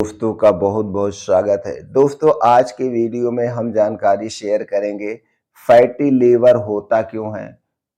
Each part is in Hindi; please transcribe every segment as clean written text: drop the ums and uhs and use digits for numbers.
दोस्तों का बहुत बहुत स्वागत है। दोस्तों आज के वीडियो में हम जानकारी शेयर करेंगे फैटी लीवर होता क्यों है,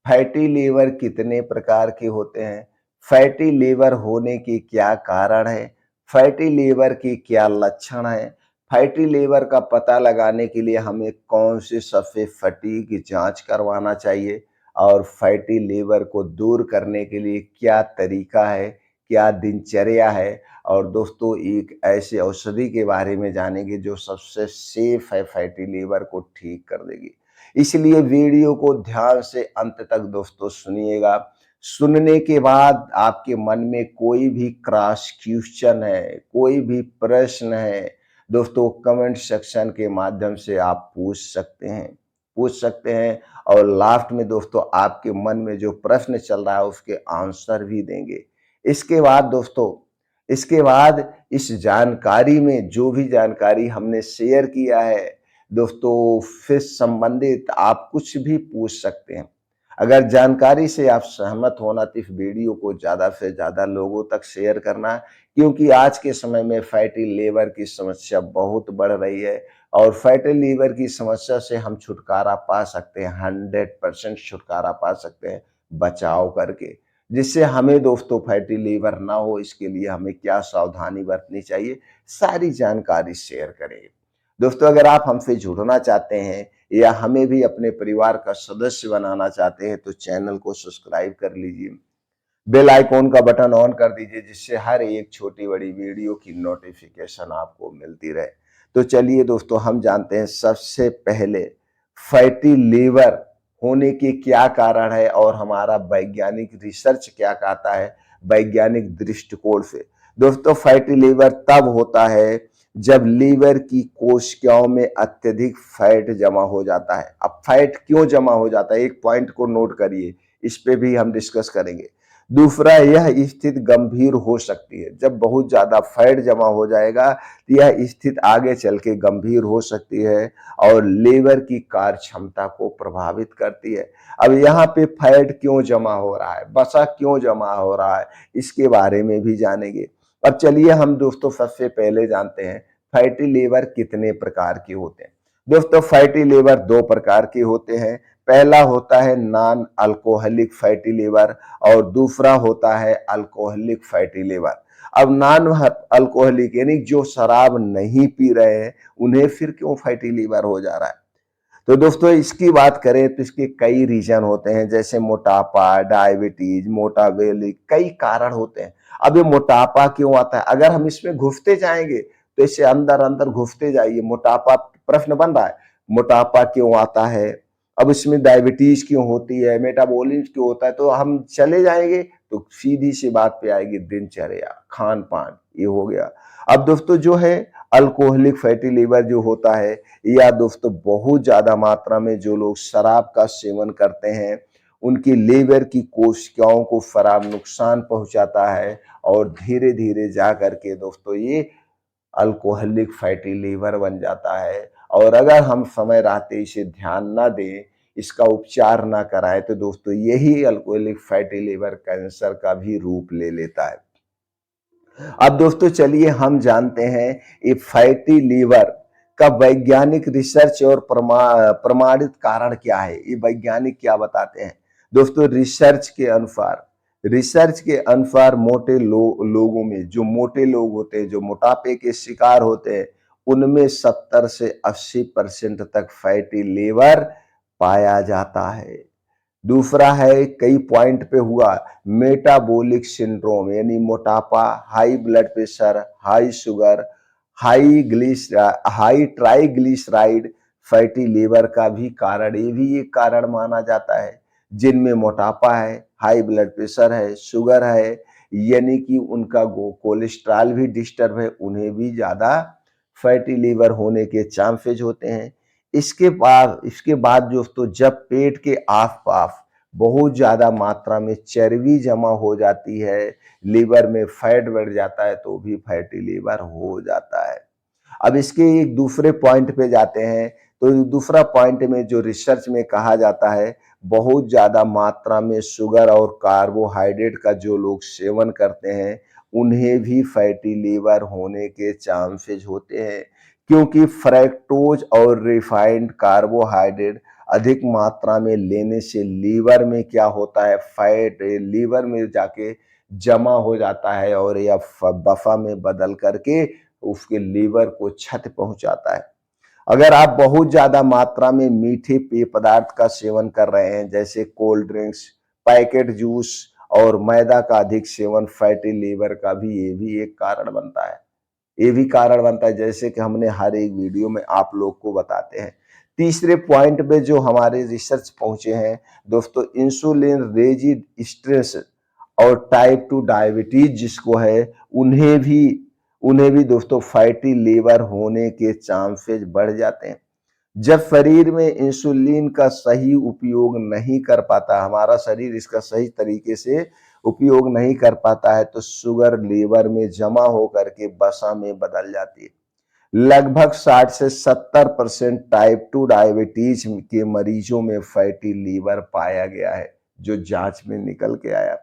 फैटी लीवर कितने प्रकार के होते हैं, फैटी लीवर होने की क्या कारण है, फैटी लीवर की क्या लक्षण है, फैटी लीवर का पता लगाने के लिए हमें कौन सी सबसे सटीक जांच करवाना चाहिए और फैटी लीवर को दूर करने के लिए क्या तरीका है, क्या दिनचर्या है। और दोस्तों एक ऐसे औषधि के बारे में जानेंगे जो सबसे सेफ है, फैटी लीवर को ठीक कर देगी। इसलिए वीडियो को ध्यान से अंत तक दोस्तों सुनिएगा। सुनने के बाद आपके मन में कोई भी क्रॉस क्वेश्चन है, कोई भी प्रश्न है, दोस्तों कमेंट सेक्शन के माध्यम से आप पूछ सकते हैं और लास्ट में दोस्तों आपके मन में जो प्रश्न चल रहा है उसके आंसर भी देंगे। इसके बाद दोस्तों इसके बाद इस जानकारी में जो भी जानकारी हमने शेयर किया है दोस्तों, फिश संबंधित आप कुछ भी पूछ सकते हैं। अगर जानकारी से आप सहमत होना तो इस वीडियो को ज़्यादा से ज़्यादा लोगों तक शेयर करना, क्योंकि आज के समय में फैटी लीवर की समस्या बहुत बढ़ रही है और फैटी लीवर की समस्या से हम छुटकारा पा सकते हैं, 100% छुटकारा पा सकते हैं बचाव करके। जिससे हमें दोस्तों फैटी लीवर ना हो, इसके लिए हमें क्या सावधानी बरतनी चाहिए, सारी जानकारी शेयर करेंगे। दोस्तों अगर आप हमसे जुड़ना चाहते हैं या हमें भी अपने परिवार का सदस्य बनाना चाहते हैं तो चैनल को सब्सक्राइब कर लीजिए, बेल आइकॉन का बटन ऑन कर दीजिए, जिससे हर एक छोटी बड़ी वीडियो की नोटिफिकेशन आपको मिलती रहे। तो चलिए दोस्तों हम जानते हैं सबसे पहले फैटी लीवर होने के क्या कारण है और हमारा वैज्ञानिक रिसर्च क्या कहता है वैज्ञानिक दृष्टिकोण से। दोस्तों फैटी लीवर तब होता है जब लीवर की कोशिकाओं में अत्यधिक फैट जमा हो जाता है। अब फैट क्यों जमा हो जाता है, एक पॉइंट को नोट करिए, इस पे भी हम डिस्कस करेंगे। दूसरा, यह स्थिति गंभीर हो सकती है, जब बहुत ज्यादा फैट जमा हो जाएगा तो यह स्थिति आगे चल के गंभीर हो सकती है और लीवर की कार्य क्षमता को प्रभावित करती है। अब यहाँ पे फैट क्यों जमा हो रहा है, वसा क्यों जमा हो रहा है, इसके बारे में भी जानेंगे। अब चलिए हम दोस्तों सबसे पहले जानते हैं फैटी लीवर कितने प्रकार के होते हैं। दोस्तों फैटी लीवर दो प्रकार के होते हैं। पहला होता है नॉन अल्कोहलिक फैटी लीवर और दूसरा होता है अल्कोहलिक फैटी लीवर। अब नॉन अल्कोहलिक यानी जो शराब नहीं पी रहे हैं उन्हें फिर क्यों फैटी लीवर हो जा रहा है। तो दोस्तों इसकी बात करें तो इसके कई रीजन होते हैं, जैसे मोटापा, डायबिटीज, मोटावेलिक, कई कारण होते हैं। अब ये मोटापा क्यों आता है, अगर हम इसमें घुसते जाएंगे तो इससे अंदर अंदर घुसते जाइए, मोटापा प्रश्न बन रहा है, मोटापा क्यों आता है, अब इसमें डायबिटीज क्यों होती है, मेटाबॉलिज्म क्यों होता है, तो हम चले जाएंगे तो सीधी सी बात पे आएगी दिनचर्या, खान पान, ये हो गया। अब दोस्तों जो है अल्कोहलिक फैटी लीवर जो होता है, या दोस्तों बहुत ज्यादा मात्रा में जो लोग शराब का सेवन करते हैं उनकी लीवर की कोशिकाओं को खराब नुकसान पहुंचाता है और धीरे धीरे जा करके दोस्तों ये अल्कोहलिक फैटी लीवर बन जाता है। और अगर हम समय रहते इसे ध्यान ना दें, इसका उपचार ना कराएं तो दोस्तों यही अल्कोहलिक फैटी लीवर कैंसर का भी रूप ले लेता है। अब दोस्तों चलिए हम जानते हैं ये फैटी लीवर का वैज्ञानिक रिसर्च और प्रमाणित कारण क्या है, ये वैज्ञानिक क्या बताते हैं। दोस्तों रिसर्च के अनुसार मोटे लोगों में, जो मोटे लोग होते हैं, जो मोटापे के शिकार होते हैं, उनमें 70 से 80% तक फैटी लीवर पाया जाता है। दूसरा है कई पॉइंट पे हुआ मेटाबॉलिक सिंड्रोम, यानी मोटापा, high blood pressure, high sugar, high triglyceride fatty liver का भी कारण, ये भी एक कारण माना जाता है। जिनमें मोटापा है, हाई ब्लड प्रेशर है, शुगर है, यानी कि उनका कोलेस्ट्रॉल भी डिस्टर्ब है, उन्हें भी ज्यादा फैटी लीवर होने के चांसेस होते हैं। इसके बाद दोस्तों जब पेट के आसपास बहुत ज्यादा मात्रा में चर्बी जमा हो जाती है, लीवर में फैट बढ़ जाता है, तो भी फैटी लीवर हो जाता है। अब इसके एक दूसरे पॉइंट पे जाते हैं, तो दूसरा पॉइंट में जो रिसर्च में कहा जाता है, बहुत ज्यादा मात्रा में शुगर और कार्बोहाइड्रेट का जो लोग सेवन करते हैं उन्हें भी फैटी लीवर होने के चांसेस होते हैं, क्योंकि फ्रैक्टोज और रिफाइंड कार्बोहाइड्रेट अधिक मात्रा में लेने से लीवर में क्या होता है, फैट लीवर में जाके जमा हो जाता है और या बफा में बदल करके उसके लीवर को क्षति पहुंचाता है। अगर आप बहुत ज्यादा मात्रा में मीठे पेय पदार्थ का सेवन कर रहे हैं, जैसे कोल्ड ड्रिंक्स, पैकेट जूस और मैदा का अधिक सेवन फैटी लीवर का भी ये भी एक कारण बनता है। ये भी कारण बनता है, जैसे कि हमने हर एक वीडियो में आप लोग को बताते हैं। तीसरे पॉइंट पे जो हमारे रिसर्च पहुंचे हैं दोस्तों, इंसुलिन रेजिस्टेंस और टाइप 2 डायबिटीज जिसको है, उन्हें भी दोस्तों फैटी लीवर होने के चांसेस बढ़ जाते हैं। जब शरीर में इंसुलिन का सही उपयोग नहीं कर पाता, हमारा शरीर इसका सही तरीके से उपयोग नहीं कर पाता है, तो शुगर लीवर में जमा होकर के वसा में बदल जाती है। लगभग 60 से 70% टाइप 2 डायबिटीज के मरीजों में फैटी लीवर पाया गया है, जो जांच में निकल के आया।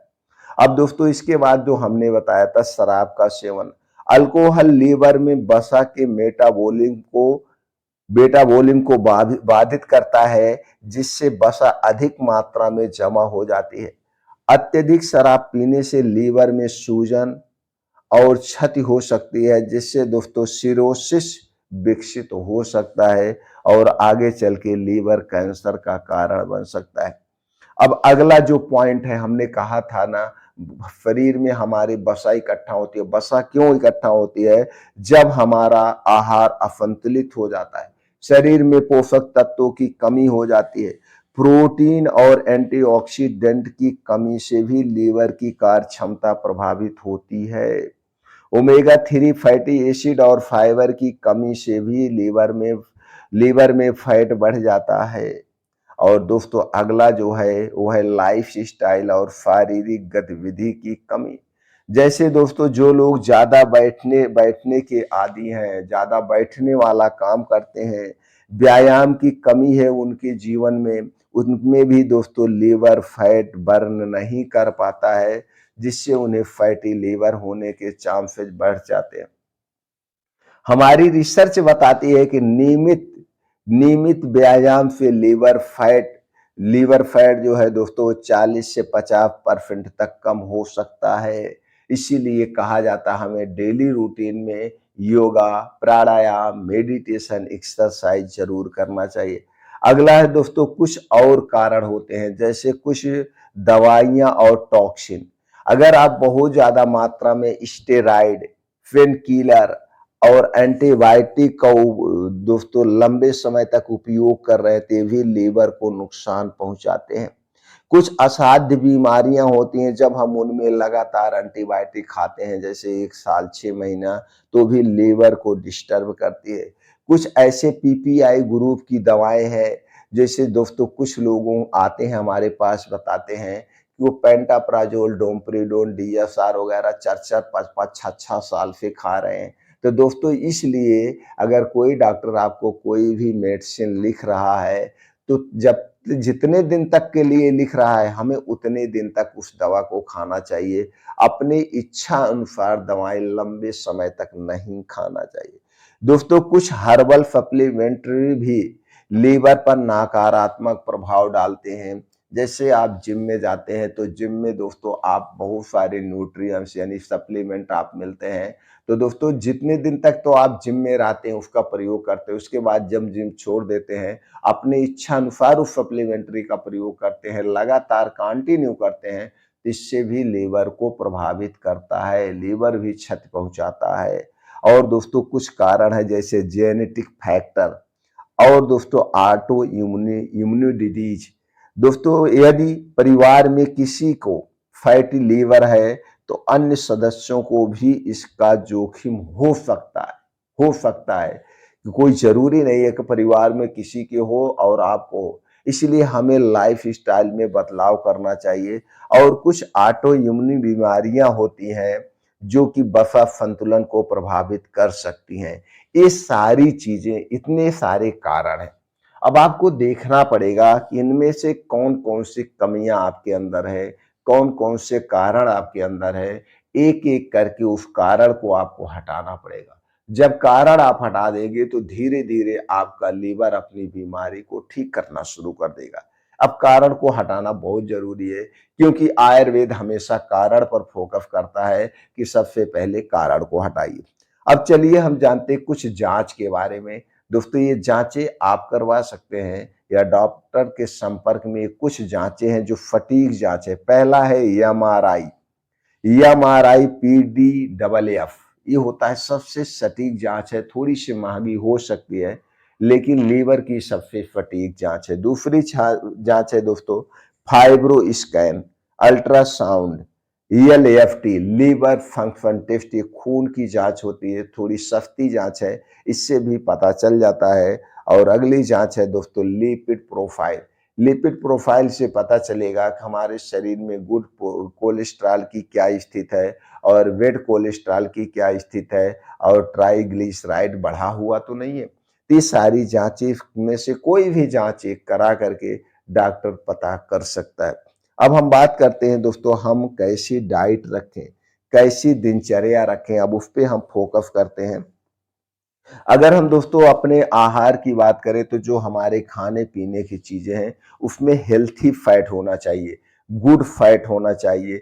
अब दोस्तों इसके बाद जो हमने बताया था शराब का सेवन, अल्कोहल लीवर में वसा के मेटाबॉलिज्म को बाधित करता है, जिससे वसा अधिक मात्रा में जमा हो जाती है। अत्यधिक शराब पीने से लीवर में सूजन और क्षति हो सकती है, जिससे दोस्तों सिरोसिस विकसित हो सकता है और आगे चल के लीवर कैंसर का कारण बन सकता है। अब अगला जो पॉइंट है, हमने कहा था ना, शरीर में हमारी वसा इकट्ठा होती है। वसा क्यों इकट्ठा होती है? जब हमारा आहार असंतुलित हो जाता है, शरीर में पोषक तत्वों की कमी हो जाती है, प्रोटीन और एंटीऑक्सीडेंट की कमी से भी लीवर की कार्य क्षमता प्रभावित होती है। ओमेगा 3 फैटी एसिड और फाइबर की कमी से भी लीवर में फैट बढ़ जाता है। और दोस्तों अगला जो है वो है लाइफ स्टाइल और शारीरिक गतिविधि की कमी। जैसे दोस्तों जो लोग ज्यादा बैठने के आदी हैं, ज्यादा बैठने वाला काम करते हैं, व्यायाम की कमी है उनके जीवन में, उनमें भी दोस्तों लीवर फैट बर्न नहीं कर पाता है, जिससे उन्हें फैटी लीवर होने के चांसेस बढ़ जाते हैं। हमारी रिसर्च बताती है कि नियमित नियमित व्यायाम से लीवर फैट जो है दोस्तों 40 से 50% तक कम हो सकता है। इसीलिए कहा जाता है हमें डेली रूटीन में योगा, प्राणायाम, मेडिटेशन, एक्सरसाइज जरूर करना चाहिए। अगला है दोस्तों कुछ और कारण होते हैं, जैसे कुछ दवाइयां और टॉक्सिन। अगर आप बहुत ज्यादा मात्रा में स्टेरॉइड, पेन किलर और एंटीबायोटिक का दोस्तों लंबे समय तक उपयोग कर रहे थे, भी लीवर को नुकसान पहुंचाते हैं। कुछ असाध्य बीमारियां होती हैं, जब हम उनमें लगातार एंटीबायोटिक खाते हैं, जैसे 1 साल 6 महीना, तो भी लीवर को डिस्टर्ब करती है। कुछ ऐसे पीपीआई ग्रुप की दवाएं हैं, जैसे दोस्तों कुछ लोगों आते हैं हमारे पास, बताते हैं कि वो पेंटाप्राजोल, डोमपेरिडोन, डीएसआर वगैरह 4-4, 5-5, 6-6 साल से खा रहे हैं। तो दोस्तों इसलिए अगर कोई डॉक्टर आपको कोई भी मेडिसिन लिख रहा है, तो जब जितने दिन तक के लिए लिख रहा है, हमें उतने दिन तक उस दवा को खाना चाहिए। अपनी इच्छा अनुसार दवाएं लंबे समय तक नहीं खाना चाहिए। दोस्तों कुछ हर्बल सप्लीमेंट्री भी लीवर पर नकारात्मक प्रभाव डालते हैं। जैसे आप जिम में जाते हैं, तो जिम में दोस्तों आप बहुत सारे न्यूट्रिएंट्स यानी सप्लीमेंट आप मिलते हैं। तो दोस्तों जितने दिन तक तो आप जिम में रहते हैं उसका प्रयोग करते हैं, उसके बाद जब जिम छोड़ देते हैं, अपने इच्छा अनुसार उस सप्लीमेंट्री का प्रयोग करते हैं, लगातार कंटिन्यू करते हैं, इससे भी लीवर को प्रभावित करता है, लीवर भी क्षति पहुंचाता है। और दोस्तों कुछ कारण है, जैसे जेनेटिक फैक्टर और दोस्तों ऑटो इम्यून डिजीज। दोस्तों यदि परिवार में किसी को फैटी लीवर है, तो अन्य सदस्यों को भी इसका जोखिम हो सकता है। कोई जरूरी नहीं है कि परिवार में किसी के हो और आपको हो। इसलिए हमें लाइफ स्टाइल में बदलाव करना चाहिए। और कुछ ऑटो इम्यून बीमारियां होती हैं जो कि वसा संतुलन को प्रभावित कर सकती हैं। ये सारी चीजें, इतने सारे कारण हैं। अब आपको देखना पड़ेगा कि इनमें से कौन कौन सी कमियां आपके अंदर है, कौन कौन से कारण आपके अंदर है। एक एक करके उस कारण को आपको हटाना पड़ेगा। जब कारण आप हटा देंगे तो धीरे धीरे आपका लीवर अपनी बीमारी को ठीक करना शुरू कर देगा। अब कारण को हटाना बहुत जरूरी है, क्योंकि आयुर्वेद हमेशा कारण पर फोकस करता है कि सबसे पहले कारण को हटाइए। अब चलिए हम जानते हैं कुछ जांच के बारे में। दोस्तों, ये जांचें आप करवा सकते हैं या डॉक्टर के संपर्क में कुछ जांचें हैं जो फटीग जांच है। पहला है एमआरआई। एमआरआई पीडीएफ, ये होता है सबसे सटीक जांच है, थोड़ी सी महंगी हो सकती है लेकिन लीवर की सबसे सटीक जांच है। दूसरी जांच है दोस्तों fibro scan, ultrasound, LFT liver function test, ये खून की जांच होती है, थोड़ी सस्ती जांच है, इससे भी पता चल जाता है। और अगली जांच है दोस्तों लिपिड प्रोफाइल। लिपिड प्रोफाइल से पता चलेगा कि हमारे शरीर में गुड कोलेस्ट्रॉल की क्या स्थिति है और वेड कोलेस्ट्रॉल की क्या स्थिति है और ट्राइग्लिसराइड बढ़ा हुआ तो नहीं है। तो ये सारी जांचें में से कोई भी जांच एक करा करके डॉक्टर पता कर सकता है। अब हम बात करते हैं दोस्तों हम कैसी डाइट रखें, कैसी दिनचर्या रखें, अब उस पर हम फोकस करते हैं। अगर हम दोस्तों अपने आहार की बात करें तो जो हमारे खाने पीने की चीजें हैं उसमें हेल्थी फैट होना चाहिए, गुड फैट होना चाहिए,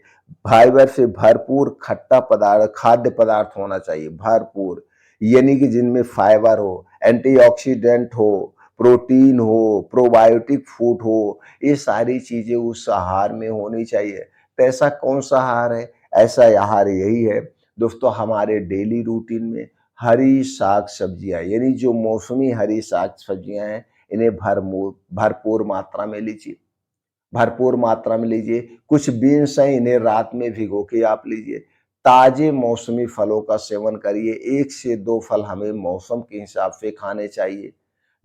फाइबर से भरपूर खट्टा पदार्थ खाद्य पदार्थ होना चाहिए भरपूर, यानी कि जिनमें फाइबर हो, एंटीऑक्सीडेंट हो, प्रोटीन हो, प्रोबायोटिक फूड हो, ये सारी चीजें उस आहार में होनी चाहिए। तो ऐसा कौन सा आहार है? ऐसा आहार यही है दोस्तों हमारे डेली रूटीन में हरी साग सब्जियां, यानी जो मौसमी हरी साग सब्जियां हैं इन्हें भरपूर मात्रा में लीजिए, भरपूर मात्रा में लीजिए। कुछ बीन्स हैं इन्हें रात में भिगो के आप लीजिए। ताजे मौसमी फलों का सेवन करिए, 1 से 2 फल हमें मौसम के हिसाब से खाने चाहिए।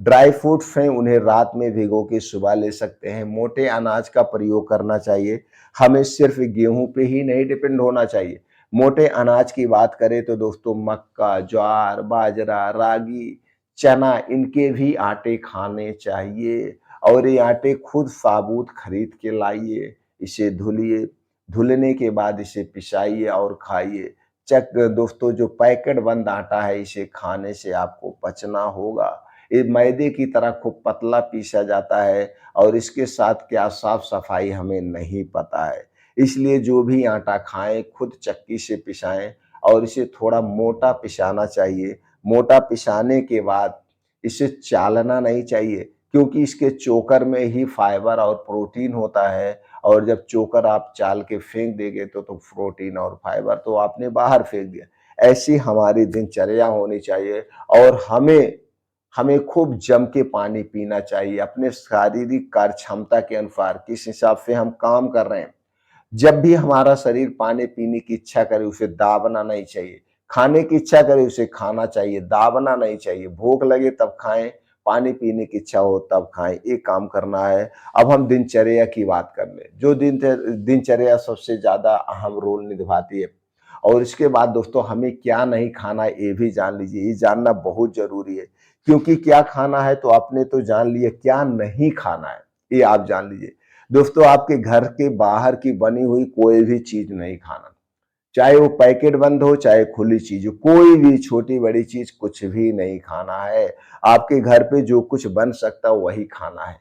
ड्राई फ्रूट्स हैं उन्हें रात में भिगो के सुबह ले सकते हैं। मोटे अनाज का प्रयोग करना चाहिए, हमें सिर्फ गेहूं पे ही नहीं डिपेंड होना चाहिए। मोटे अनाज की बात करें तो दोस्तों मक्का, ज्वार, बाजरा, रागी, चना, इनके भी आटे खाने चाहिए। और ये आटे खुद साबुत खरीद के लाइए, इसे धुलिए, धुलने के बाद इसे पिसाइए और खाइए। चक दोस्तों जो पैकेट बंद आटा है इसे खाने से आपको पचना होगा। ये मैदे की तरह खूब पतला पीसा जाता है और इसके साथ क्या साफ सफाई हमें नहीं पता है। इसलिए जो भी आटा खाएं खुद चक्की से पिसाएं और इसे थोड़ा मोटा पिसाना चाहिए। मोटा पिसाने के बाद इसे चालना नहीं चाहिए, क्योंकि इसके चोकर में ही फाइबर और प्रोटीन होता है और जब चोकर आप चाल के फेंक देंगे तो प्रोटीन और फाइबर तो आपने बाहर फेंक दिया। ऐसी हमारी दिनचर्या होनी चाहिए और हमें हमें खूब जम के पानी पीना चाहिए अपने शारीरिक कार्य क्षमता के अनुसार, किस हिसाब से हम काम कर रहे हैं। जब भी हमारा शरीर पानी पीने की इच्छा करे उसे दाबना नहीं चाहिए, खाने की इच्छा करे उसे खाना चाहिए, दाबना नहीं चाहिए। भूख लगे तब खाएं, पानी पीने की इच्छा हो तब खाएं, ये काम करना है। अब हम दिनचर्या की बात कर ले, जो दिनचर्या सबसे ज्यादा अहम रोल निभाती है। और इसके बाद दोस्तों हमें क्या नहीं खाना ये भी जान लीजिए, ये जानना बहुत जरूरी है। क्योंकि क्या खाना है तो आपने तो जान लिया, क्या नहीं खाना है ये आप जान लीजिए। दोस्तों आपके घर के बाहर की बनी हुई कोई भी चीज नहीं खाना, चाहे वो पैकेट बंद हो चाहे खुली चीज हो, कोई भी छोटी बड़ी चीज कुछ भी नहीं खाना है। आपके घर पे जो कुछ बन सकता है वही खाना है।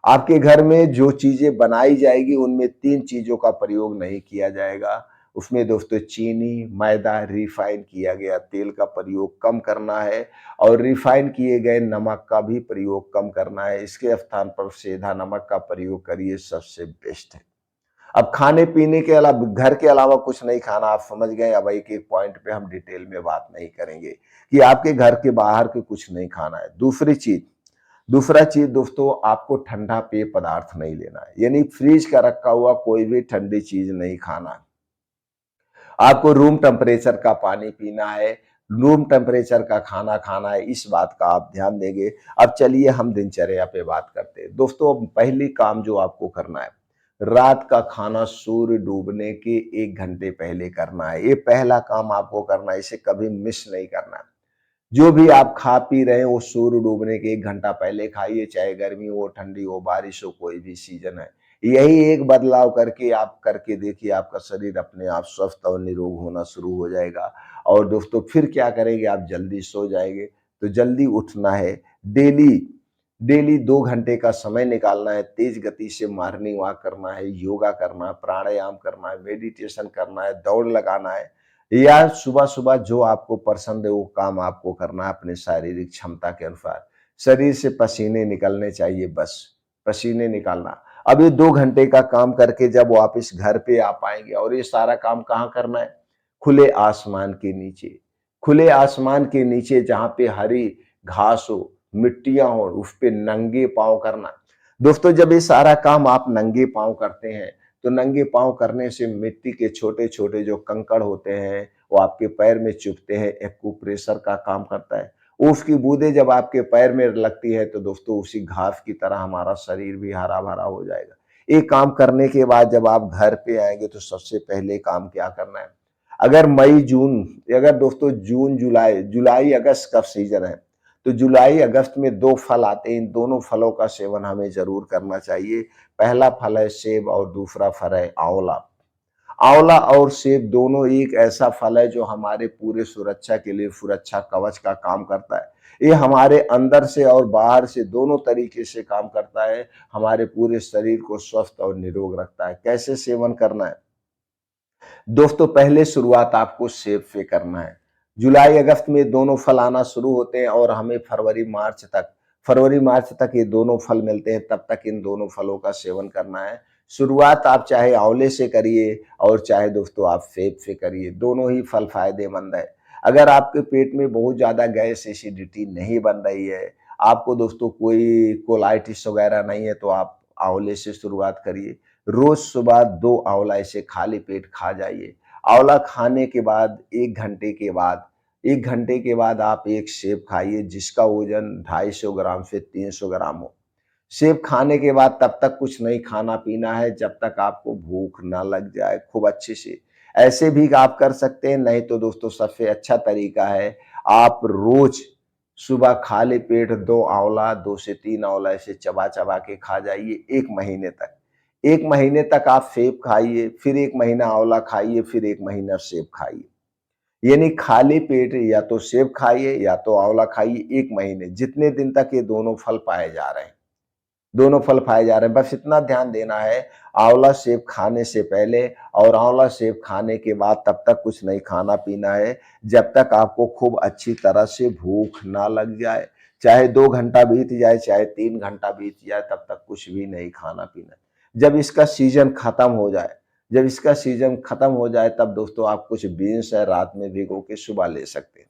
आपके घर में जो चीजें बनाई जाएगी उनमें 3 चीजों का प्रयोग नहीं किया जाएगा। उसमें दोस्तों चीनी, मैदा, रिफाइन किया गया तेल का प्रयोग कम करना है और रिफाइन किए गए नमक का भी प्रयोग कम करना है। इसके स्थान पर सीधा नमक का प्रयोग करिए, सबसे बेस्ट है। अब खाने पीने के अलावा घर के अलावा कुछ नहीं खाना, आप समझ गए। अब एक एक पॉइंट पे हम डिटेल में बात नहीं करेंगे कि आपके घर के बाहर के कुछ नहीं खाना है। दूसरा चीज दोस्तों आपको ठंडा पेय पदार्थ नहीं लेना है, यानी फ्रीज का रखा हुआ कोई भी ठंडी चीज नहीं खाना है। आपको रूम टेम्परेचर का पानी पीना है, रूम टेम्परेचर का खाना खाना है, इस बात का आप ध्यान देंगे। अब चलिए हम दिनचर्या पे बात करते हैं। दोस्तों पहली काम जो आपको करना है, रात का खाना सूर्य डूबने के 1 घंटे पहले करना है। ये पहला काम आपको करना है, इसे कभी मिस नहीं करना है। जो भी आप खा पी रहे हैं वो सूर्य डूबने के 1 घंटा पहले खाइए, चाहे गर्मी हो, ठंडी हो, बारिश हो, कोई भी सीजन है। यही एक बदलाव करके आप करके देखिए, आपका शरीर अपने आप स्वस्थ और निरोग होना शुरू हो जाएगा। और दोस्तों फिर क्या करेंगे, आप जल्दी सो जाएँगे, तो जल्दी उठना है। डेली डेली 2 घंटे का समय निकालना है, तेज गति से मॉर्निंग वॉक करना है, योगा करना है, प्राणायाम करना है, मेडिटेशन करना है, दौड़ लगाना है, या सुबह-सुबह जो आपको पसंद है वो काम आपको करना है अपने शारीरिक क्षमता के अनुसार। शरीर से पसीने निकलने चाहिए बस, पसीने निकालना। अब ये 2 घंटे का काम करके जब वापस घर पे आ पाएँगे, और ये सारा काम कहाँ करना है? खुले आसमान के नीचे। खुले आसमान के नीचे जहाँ पे हरी घास हो, मिट्टियाँ हों, उस पे नंगे पाँव करना। दोस्तों जब ये सारा काम आप नंगे पाँव करते हैं, तो नंगे पाँव करने से मिट्टी के छोटे-छोटे जो कंकड़ होते हैं, वो आपके पैर में चुभते हैं, एक्यूप्रेशर का काम करता है। उसकी बूँदें जब आपके पैर में लगती है, तो दोस्तों उसी घास की तरह हमारा शरीर भी हरा-भरा हो जाएगा। ये काम करने के बाद जब आप घर पे आएँगे, तो सबसे पहले काम क्या करना है? अगर मई, जून, अगर दोस्तों जून, जुलाई, जुलाई-अगस्त का सीज़न है, तो जुलाई-अगस्त में 2 फल आते हैं, इन दोनों फलों का सेवन हमें ज़रूर करना चाहिए। पहला फल है सेब और दूसरा फल है आँवला। आँवला और सेब दोनों एक ऐसा फल है जो हमारे पूरे सुरक्षा के लिए सुरक्षा कवच का काम करता है। ये हमारे अंदर से और बाहर से दोनों तरीके से काम करता है, हमारे पूरे शरीर को स्वस्थ और निरोग रखता है। कैसे सेवन करना है? दोस्तों पहले शुरुआत आपको सेब से करना है। जुलाई अगस्त में दोनों फल आना शुरू होते हैं और हमें फरवरी मार्च तक ये दोनों फल मिलते हैं, तब तक इन दोनों फलों का सेवन करना है। शुरुआत आप चाहे आंवले से करिए और चाहे दोस्तों आप सेब से करिए, दोनों ही फल फायदेमंद है। अगर आपके पेट में बहुत ज़्यादा गैस एसिडिटी नहीं बन रही है, आपको दोस्तों कोई कोलाइटिस वगैरह नहीं है, तो आप आंवले से शुरुआत करिए। रोज सुबह 2 आंवला ऐसे खाली पेट खा जाइए। आंवला खाने के बाद 1 घंटे के बाद आप 1 सेब खाइए जिसका वज़न 250 ग्राम से 300 ग्राम हो। सेब खाने के बाद तब तक कुछ नहीं खाना-पीना है जब तक आपको भूख ना लग जाए खूब अच्छे से। ऐसे भी आप कर सकते हैं, नहीं तो दोस्तों सबसे अच्छा तरीका है, आप रोज़ सुबह खाली पेट 2 आंवला, 2 से 3 आंवला ऐसे चबा-चबा के खा जाइए 1 महीने तक। 1 महीने तक आप सेब खाइए, फिर 1 महीना आंवला खाइए, फिर 1 महीना सेब खाइए। यानी खाली पेट या तो सेब खाइए या तो आंवला खाइए 1 महीने, जितने दिन तक ये दोनों फल पाए जा रहे हैं। दोनों फल खाए जा रहे हैं। बस इतना ध्यान देना है, आंवला सेब खाने से पहले और आंवला सेब खाने के बाद तब तक कुछ नहीं खाना-पीना है, जब तक आपको खूब अच्छी तरह से भूख ना लग जाए। चाहे 2 घंटा बीत जाए, चाहे 3 घंटा बीत जाए, तब तक कुछ भी नहीं खाना-पीना। जब इसका सीज़न खत्म हो जाए जब इसका सीज़न खत्म हो जाए, तब दोस्तों आप कुछ बीन्स है रात में भिगो के सुबह ले सकते हैं।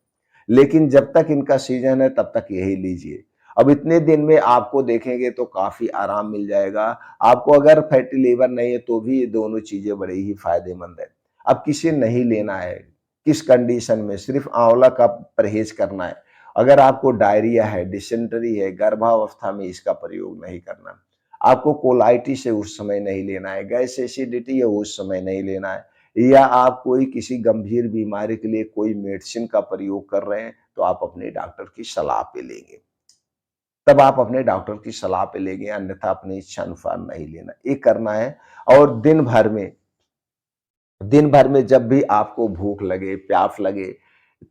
लेकिन जब तक इनका सीज़न है, तब तक यही लीजिए। अब इतने दिन में आपको देखेंगे तो काफ़ी आराम मिल जाएगा। आपको अगर फैटी लिवर नहीं है, तो भी ये दोनों चीज़ें बड़ी ही फ़ायदेमंद है। अब किसे नहीं लेना है, किस कंडीशन में, सिर्फ़ आँवला का परहेज़ करना है। अगर आपको डायरिया है, डिसेंट्री है, गर्भावस्था में इसका प्रयोग नहीं करना। आपको कोलाइटिस है, उस समय नहीं लेना है। गैस एसिडिटी है, उस समय नहीं लेना है। या आप कोई किसी गंभीर बीमारी के लिए कोई मेडिसिन का प्रयोग कर रहे हैं, तो आप अपने डॉक्टर की सलाह पे लेंगे। तब आप अपने डॉक्टर की सलाह पे लेंगे, अन्यथा अपनी इच्छा अनुसार नहीं लेना। ये करना है। और दिन भर में जब भी आपको भूख लगे, प्यास लगे,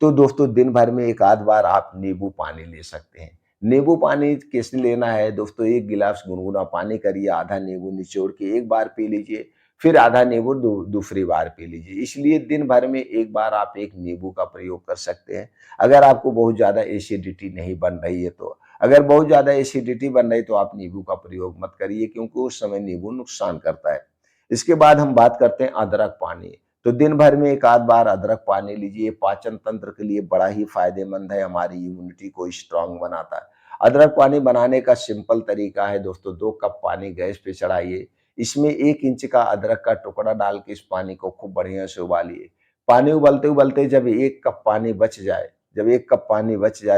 तो दोस्तों दिन भर में 1 आध बार आप नींबू पानी ले सकते हैं। नींबू पानी कैसे लेना है दोस्तों, 1 गिलास गुनगुना पानी करिए, आधा नींबू निचोड़ के 1 बार पी लीजिए, फिर आधा नींबू दूसरी बार पी लीजिए। इसलिए दिन भर में 1 बार आप 1 नींबू का प्रयोग कर सकते हैं, अगर आपको बहुत ज़्यादा एसिडिटी नहीं बन रही है तो। अगर बहुत ज़्यादा एसिडिटी बन रही है, तो आप नींबू का प्रयोग मत करिए, क्योंकि उस समय नींबू नुकसान करता है। इसके बाद हम बात करते हैं अदरक पानी। तो दिन भर में 1 आध बार अदरक पानी लीजिए, पाचन तंत्र के लिए बड़ा ही फ़ायदेमंद है, हमारी इम्यूनिटी को स्ट्रॉन्ग बनाता है। अदरक पानी बनाने का सिंपल तरीका है दोस्तों, 2 कप पानी गैस पे चढ़ाइए, इसमें 1 इंच का अदरक का टुकड़ा डाल के इस पानी को खूब बढ़िया से उबालिए। पानी उबलते-उबलते जब 1 कप पानी बच जाए,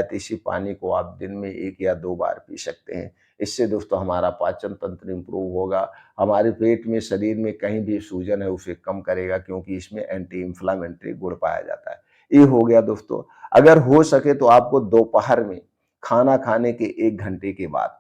तो इसी पानी को आप दिन में 1 या 2 बार पी सकते हैं। इससे दोस्तों हमारा पाचन तंत्र इम्प्रूव होगा, हमारे पेट में, शरीर में कहीं भी सूजन है उसे कम करेगा, क्योंकि इसमें एंटी इन्फ्लेमेटरी गुण पाया जाता है। ये हो गया दोस्तों। अगर हो सके तो आपको दोपहर में खाना खाने के 1 घंटे के बाद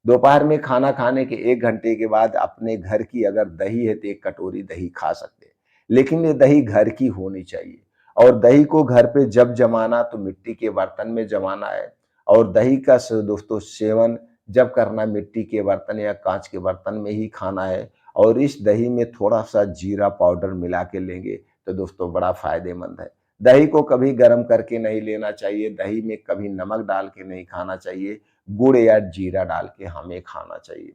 दोपहर में खाना खाने के 1 घंटे के बाद अपने घर की अगर दही है तो 1 कटोरी दही खा सकते हैं। लेकिन ये दही घर की होनी चाहिए और दही को घर पे जब जमाना तो मिट्टी के बर्तन में जमाना है और दही का दोस्तों सेवन जब करना मिट्टी के बर्तन या काँच के बर्तन में ही खाना है और इस दही में थोड़ा-सा जीरा पाउडर मिला के लेंगे तो दोस्तों बड़ा फ़ायदेमंद है। दही को कभी गरम करके नहीं लेना चाहिए, दही में कभी नमक डाल के नहीं खाना चाहिए, गुड़ या जीरा डाल के हमें खाना चाहिए।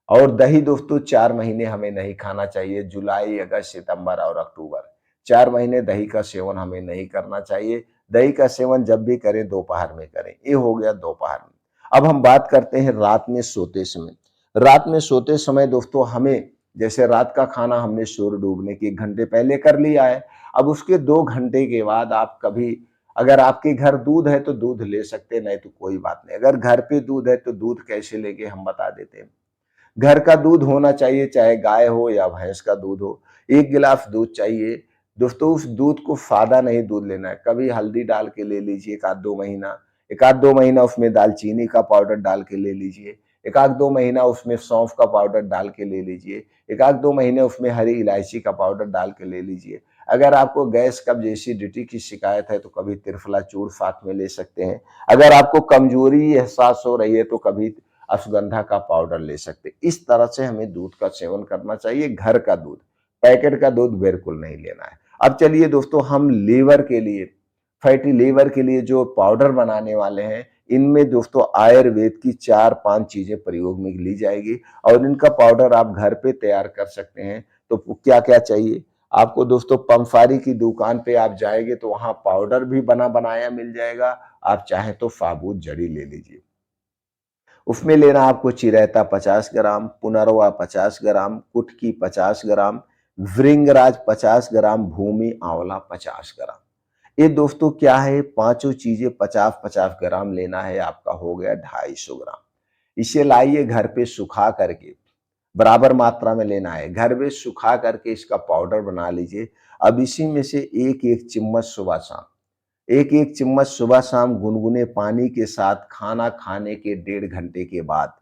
और दही दोस्तों 4 महीने हमें नहीं खाना चाहिए, जुलाई, अगस्त, सितंबर और अक्टूबर। 4 महीने दही का सेवन हमें नहीं करना चाहिए। दही का सेवन जब भी करें दोपहर में करें। ये हो गया दोपहर में। अब हम बात करते हैं रात में सोते समय। रात में सोते समय दोस्तों हमें जैसे रात का खाना हमने सूर्य डूबने के 1 घंटे पहले कर लिया है। अब उसके 2 घंटे के बाद आप कभी अगर आपके घर दूध है तो दूध ले सकते हैं, नहीं तो कोई बात नहीं। अगर घर पे दूध है तो दूध कैसे लेंगे हम बता देते हैं। घर का दूध होना चाहिए, चाहे गाय हो या भैंस का दूध हो। 1 गिलास दूध चाहिए। दोस्तों उस दूध को सादा नहीं दूध लेना है, कभी हल्दी डाल के ले लीजिए 1 आध 2 महीना। 1 आध 2 महीना उसमें दालचीनी का पाउडर डाल के ले लीजिए। 1 आध 2 महीना उसमें सौंफ का पाउडर डाल के ले लीजिए। 1 आध 2 महीने उसमें हरी इलायची का पाउडर डाल के ले लीजिए। अगर आपको गैस, कब्ज, एसिडिटी की शिकायत है तो कभी त्रिफला चूर्ण साथ में ले सकते हैं। अगर आपको कमजोरी एहसास हो रही है तो कभी अश्वगंधा का पाउडर ले सकते हैं। इस तरह से हमें दूध का सेवन करना चाहिए, घर का दूध, पैकेट का दूध बिल्कुल नहीं लेना है। अब चलिए दोस्तों हम लीवर के लिए, फैटी लीवर के लिए जो पाउडर बनाने वाले हैं, इनमें दोस्तों आयुर्वेद की 4-5 चीजें प्रयोग में ली जाएगी और इनका पाउडर आप घर पे तैयार कर सकते हैं। तो क्या-क्या चाहिए? आपको दोस्तों पंसारी की दुकान पे आप जाएँगे तो वहाँ पाउडर भी बना बनाया मिल जाएगा। आप चाहें तो साबुत जड़ी ले लीजिए। उसमें लेना आपको चिरैता 50 ग्राम, पुनर्वा 50 ग्राम, कुटकी 50 ग्राम, भृंगराज 50 ग्राम, भूमि आंवला 50 ग्राम। ये दोस्तों क्या है, पांचों चीजें 50-50 ग्राम लेना है, आपका हो गया 250 ग्राम। इसे लाइए घर पे सुखा करके, बराबर मात्रा में लेना है, घर में सुखा करके इसका पाउडर बना लीजिए। अब इसी में से एक एक चम्मच सुबह शाम, एक एक चम्मच सुबह शाम गुनगुने पानी के साथ खाना खाने के 1.5 घंटे के बाद,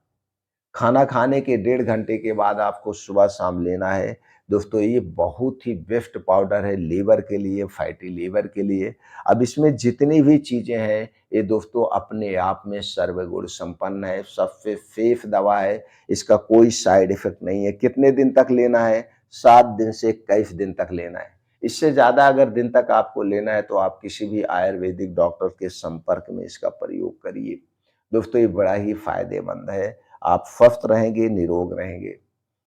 खाना खाने के 1.5 घंटे के बाद आपको सुबह शाम लेना है। दोस्तों ये बहुत ही बेस्ट पाउडर है लीवर के लिए, फैटी लीवर के लिए। अब इसमें जितनी भी चीजें हैं ये दोस्तों अपने आप में सर्वगुण संपन्न है, सबसे सेफ दवा है, इसका कोई साइड इफेक्ट नहीं है। कितने दिन तक लेना है? 7 दिन से 21 दिन तक लेना है। इससे ज्यादा अगर दिन तक आपको लेना है तो आप किसी भी आयुर्वेदिक डॉक्टर के संपर्क में इसका प्रयोग करिए। दोस्तों ये बड़ा ही फायदेमंद है। आप स्वस्थ रहेंगे, निरोग रहेंगे।